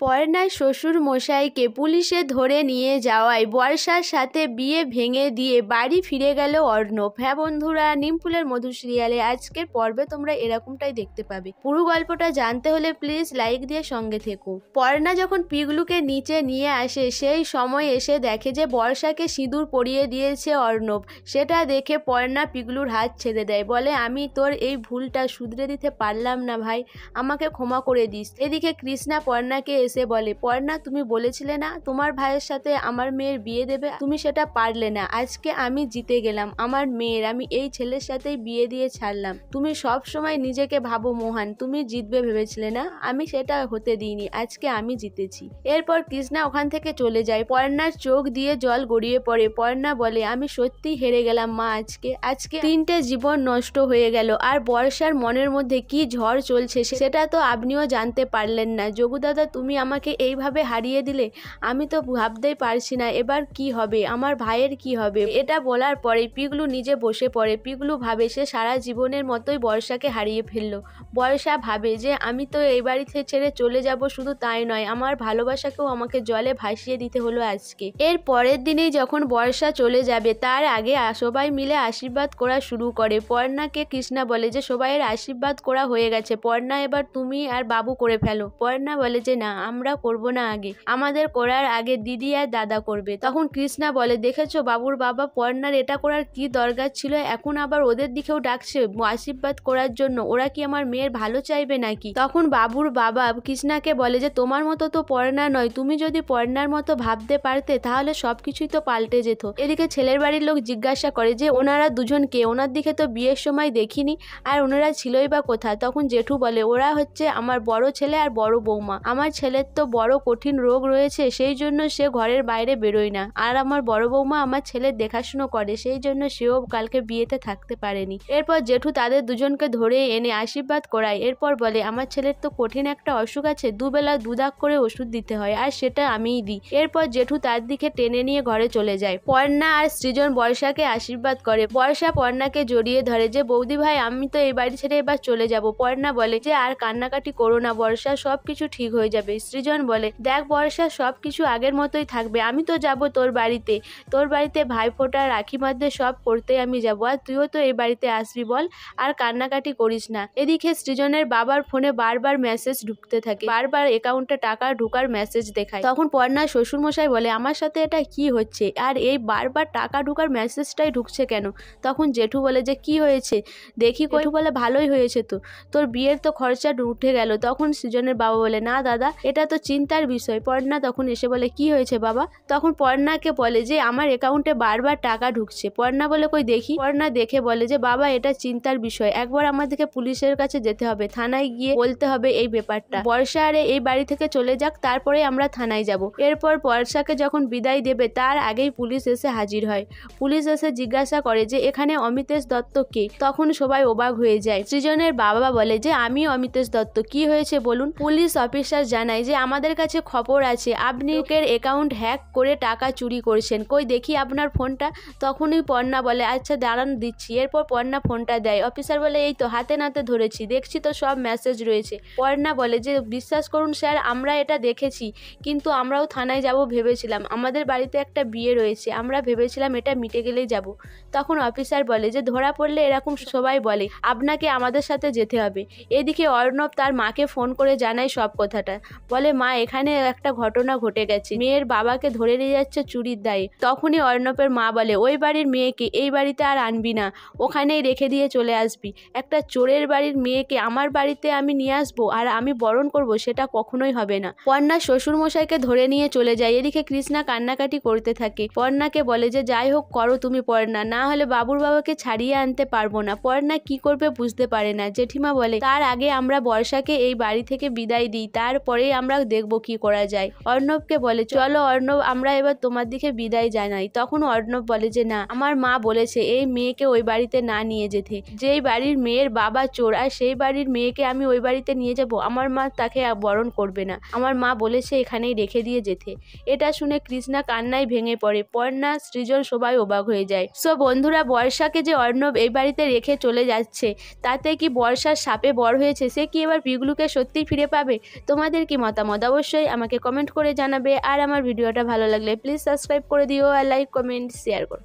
পর্ণার শ্বশুর মশাইকে পুলিশে ধরে নিয়ে যাওয়ায় বর্ষার সাথে বিয়ে ভেঙে দিয়ে বাড়ি ফিরে গেল অর্ণব। হ্যাঁ বন্ধুরা, নিমফুলের মধু সিরিয়ালে আজকের পর্বে তোমরা এরকমটাই দেখতে পাবে। পুরো গল্পটা জানতে হলে প্লিজ লাইক দিয়ে সঙ্গে থেকো। পর্ণা যখন পিগলুকে নিচে নিয়ে আসে সেই সময় এসে দেখে যে বর্ষাকে সিঁদুর পরিয়ে দিয়েছে অর্ণব। সেটা দেখে পর্ণা পিগলুর হাত ছেড়ে দেয়, বলে আমি তোর এই ভুলটা শুধরে দিতে পারলাম না ভাই, আমাকে ক্ষমা করে দিস। এদিকে কৃষ্ণা পর্ণাকে এসে বলে, পর্ণা তুমি বলেছিলে না তোমার ভাইয়ের সাথে আমার মেয়ের বিয়ে দেবে, তুমি সেটা পারলে না। আজকে আমি জিতে গেলাম, আমার মেয়ের আমি এই ছেলের সাথেই বিয়ে দিয়ে ছাড়লাম। তুমি সব সময় নিজেকে ভাবো মহান, তুমি জিতবে ভেবেছিলে না, আমি সেটা হতে দিইনি, আজকে আমি জিতেছি। এরপর কৃষ্ণা ওখান থেকে চলে যায়। পর্ণার চোখ দিয়ে জল গড়িয়ে পড়ে। পর্ণা বলে, আমি সত্যি হেরে গেলাম মা, আজকে 3টে জীবন নষ্ট হয়ে গেল। আর বর্ষার মনের মধ্যে কি ঝড় চলছে সেটা তো আপনিও জানতে পারলেন না। যোগু দাদা, তুমি আমাকে এইভাবে হারিয়ে দিলে, আমি তো ভাবতেই পারছি না এবার কি হবে, আমার ভাইয়ের কি হবে। এটা বলার পরে পিগলু নিজে বসে পড়ে। পিগলু ভাবে সে সারা জীবনের মতোই বর্ষাকে হারিয়ে ফেললো। বর্ষা ভাবে যে আমি তো এই বাড়িতে ছেড়ে চলে যাব, শুধু তাই নয় আমার ভালোবাসাকেও আমাকে জলে ভাসিয়ে দিতে হলো আজকে। এর পরের দিনেই যখন বর্ষা চলে যাবে তার আগে সবাই মিলে আশীর্বাদ করা শুরু করে। পর্ণাকে কৃষ্ণা বলে যে সবাইয়ের আশীর্বাদ করা হয়ে গেছে, পর্ণা এবার তুমি আর বাবু করে ফেলো। পর্ণা বলে যে না, আমরা করব না, আগে আমাদের করার আগে দিদি আর দাদা করবে। তখন কৃষ্ণা বলে, দেখেছো বাবুর বাবা, পর্ণার এটা করার কি দরকার ছিল, এখন আবার ওদের দিকেও ডাকছে আশীর্বাদ করার জন্য, ওরা কি আমার মেয়ের ভালো চাইবে নাকি? তখন বাবুর বাবা কৃষ্ণাকে বলে যে তোমার মতো তো পর্ণা নয়, তুমি যদি পর্ণার মতো ভাবতে পারতে তাহলে সবকিছুই তো পাল্টে যেত। এদিকে ছেলের বাড়ির লোক জিজ্ঞাসা করে যে ওনারা দুজন কে, ওনার দিকে তো বিয়ের সময় দেখিনি, আর ওনারা ছিলই বা কোথায়? তখন জেঠু বলে, ওরা হচ্ছে আমার বড় ছেলে আর বড় বৌমা। আমার ছেলের তো বড় কঠিন রোগ রয়েছে, সেই জন্য সে ঘরের বাইরে বেরোয় না, আর আমার বড় বৌমা আমার ছেলের দেখাশুনো করে, সেই জন্য সেও কালকে বিয়েতে থাকতে পারেনি। এরপর জেঠু তাদের দুজনকে ধরে এনে আশীর্বাদ করায়। এরপর বলে, আমার ছেলের তো কঠিন একটা অসুখ আছে, দুবেলা দুদাক করে ওষুধ দিতে হয়, আর সেটা আমিই দিই। এরপর জেঠু তার দিকে টেনে নিয়ে ঘরে চলে যায়। পর্ণা আর সৃজন বর্ষাকে আশীর্বাদ করে। বর্ষা পর্ণাকে জড়িয়ে ধরে যে বৌদি ভাই, আমি তো এই বাড়ি ছেড়ে এবার চলে যাব। পর্ণা বলে যে আর কান্নাকাটি করো না বর্ষা, সবকিছু ঠিক হয়ে যাবে। সৃজন বলে, দেখ বর্ষা, সবকিছু আগের মতোই থাকবে, আমি তো যাব তোর বাড়িতে ভাইফোঁটা রাখি বাঁধতে সব করতে আমি যাব, আর তুইও তো এই বাড়িতে আসবি, বল আর কান্নাকাটি করিস না। এদিকে সৃজনের বাবার ফোনে বারবার মেসেজ ঢুকতে থাকে, বারবার অ্যাকাউন্টে টাকা ঢোকার মেসেজ দেখায়। তখন পর্ণার শ্বশুরমশাই বলে, আমার সাথে এটা কি হচ্ছে, আর এই বারবার টাকা ঢোকার মেসেজটাই ঢুকছে কেন? তখন জেঠু বলে যে কি হয়েছে দেখি। জেঠু বলে, ভালোই হয়েছে তো, তোর বিয়ের তো খরচা উঠে গেল। তখন সৃজনের বাবা বলে, না দাদা, এটা তো চিন্তার বিষয়। পর্ণা তখন এসে বলে, কি হয়েছে বাবা? তখন পর্ণাকে বলে যে আমার অ্যাকাউন্টে বারবার টাকা ঢুকছে। পর্ণা বলে, কই দেখি। পর্ণা দেখে বলে যে বাবা, এটা চিন্তার বিষয়, একবার আমাদেরকে পুলিশের কাছে যেতে হবে, থানায় গিয়ে বলতে হবে এই ব্যাপারটা। বর্ষা আরে এই বাড়ি থেকে চলে যাক, তারপরে আমরা থানায় যাব। এরপর বর্ষাকে যখন বিদায় দেবে তার আগেই পুলিশ এসে হাজির হয়। পুলিশ এসে জিজ্ঞাসা করে যে এখানে অমিতেশ দত্ত কে? তখন সবাই অবাক হয়ে যায়। সৃজনের বাবা বলে যে আমি অমিতেশ দত্ত, কি হয়েছে বলুন। পুলিশ অফিসার জানায় যে আমাদের কাছে খবর আছে আপনি লোকের অ্যাকাউন্ট হ্যাক করে টাকা চুরি করেছেন, কই দেখি আপনার ফোনটা। তখনই পর্ণা বলে, আচ্ছা দাঁড়ান দিচ্ছি। এরপর পর্ণা ফোনটা দেয়। অফিসার বলে, এই তো হাতে নাতে ধরেছি, দেখছি তো সব মেসেজ রয়েছে। পর্ণা বলে যে বিশ্বাস করুন স্যার, আমরা এটা দেখেছি, কিন্তু আমরাও থানায় যাব ভেবেছিলাম, আমাদের বাড়িতে একটা বিয়ে রয়েছে, আমরা ভেবেছিলাম এটা মিটে গেলেই যাব। তখন অফিসার বলে যে ধরা পড়লে এরকম সবাই বলে, আপনাকে আমাদের সাথে যেতে হবে। এদিকে অর্ণব তার মাকে ফোন করে জানায় সব কথাটা, বলে মা, এখানে একটা ঘটনা ঘটে গেছে, মেয়ের বাবাকে ধরে নিয়ে যাচ্ছে চুরির দায়ে। তখনই অর্ণবের মা বলে, ওই বাড়ির মেয়েকে এই বাড়িতে আর আনবি না, ওখানেই রেখে দিয়ে চলে আসবি। একটা চোরের বাড়ির মেয়েকে আমার বাড়িতে আমি নিয়ে আসবো আর আমি বরণ করব, সেটা কখনোই হবে না। পর্ণার শ্বশুর মশাইকে ধরে নিয়ে চলে যায়। এদিকে কৃষ্ণা কান্নাকাটি করতে থাকে। পর্ণাকে বলে যে যাই হোক করো তুমি পর্ণা, না হলে বাবুর বাবাকে ছাড়িয়ে আনতে পারবো না। পর্ণা কি করবে বুঝতে পারে না। জেঠিমা বলে, তার আগে আমরা বর্ষাকে এই বাড়ি থেকে বিদায় দিই, তারপরেই আমরা দেখবো কি করা যায়। অর্ণবকে বলে, চলো অর্ণব, আমরা এবার তোমার দিকে বিদায় জানাই। তখন অর্ণব বলে যে না, আমার মা বলেছে এই মেয়েকে ওই বাড়িতে না নিয়ে যেতে, যেই বাড়ির মেয়ের বাবা চোর আর সেই বাড়ির মেয়েকে আমি ওই বাড়িতে নিয়ে যাব, আমার মা তাকে বরণ করবে না, আমার মা বলেছে এখানেই রেখে দিয়ে যেতে। এটা শুনে কৃষ্ণা কান্নায় ভেঙে পড়ে। পর্ণা, সৃজন সবাই অবাক হয়ে যায়। সো বন্ধুরা, বর্ষাকে যে অর্ণব এই বাড়িতে রেখে চলে যাচ্ছে, তাতে কি বর্ষার সাপে বর হয়েছে? সে কি এবার পিগলুকে সত্যিই ফিরে পাবে? তোমাদের কি মত? মতামত অবশ্যই আমাকে কমেন্ট করে জানাবে। আর আমার ভিডিওটা ভালো লাগলে প্লিজ সাবস্ক্রাইব করে দিও আর লাইক কমেন্ট শেয়ার করো।